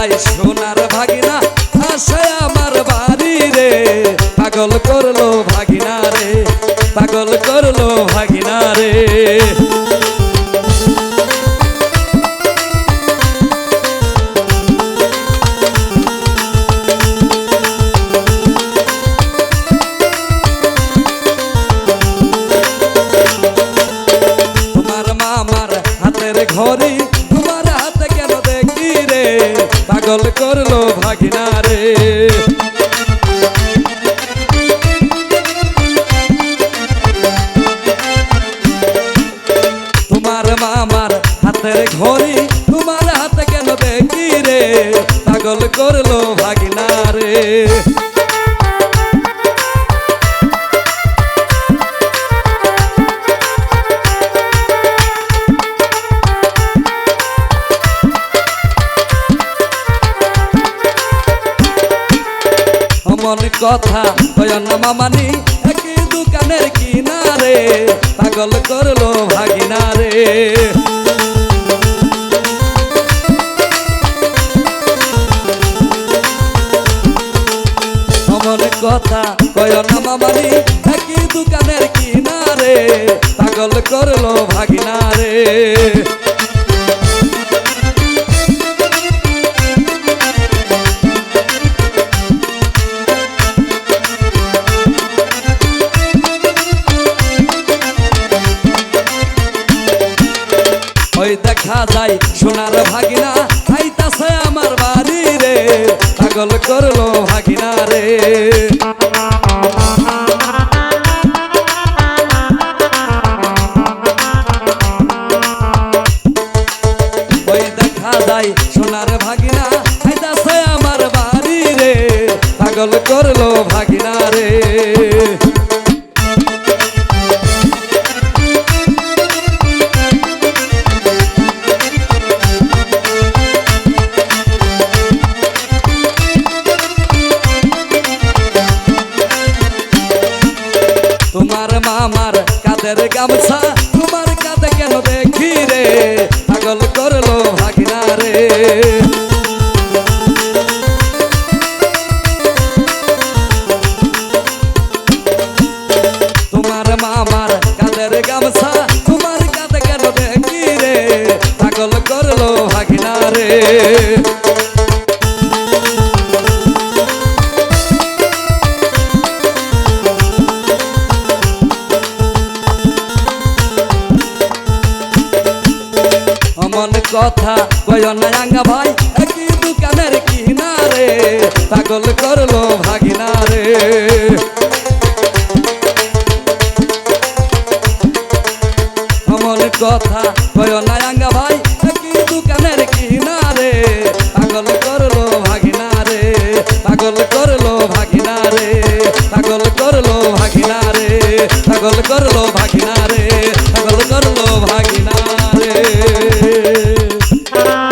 যায় সোনার ভাগিনা আসে আমার বাড়ি রে, পাগল করলো ভাগিনা রে, পাগল করলো ভাগিনা রে। তোমার মামার হাতের ঘড়ি তোমার হাতে কেন দেখি রে, পাগল করলো ভাগিনা রে। তোমার মামার হাতের ঘড়ি তোমার হাতে কেন দেখি রে, পাগল করলো ভাগিনা রে। মন কথা হয় না মামানি একই দোকানের কিনারে, পাগল করলো ভাগিনা রে। মন কথা হয় না মামানি একই দোকানের কিনারে, পাগল করলো ভাগিনা রে। ওই দেখা যায় সোনার ভাগিনা খাইতাছে আমার বাড়ি রে, পাগল করলো ভাগিনা রে। ওই দেখা যায় সোনার ভাগিনা খাইতাছে আমার বাড়ি রে, পাগল করলো ভাগিনা রে। তোমার মামার কাদের গামছা তোমার কাঁধে কেন দেখি রে, পাগল করলো ভাগিনা রে। তোমার মামার কাদের গামছা তোমার কাঁধে কেন দেখি রে, পাগল করলো ভাগিনা রে। মন কথা কয় না রাঙ্গা ভাই একই দোকানের কিনারে, পাগল করলো ভাগিনা রে। মন কথা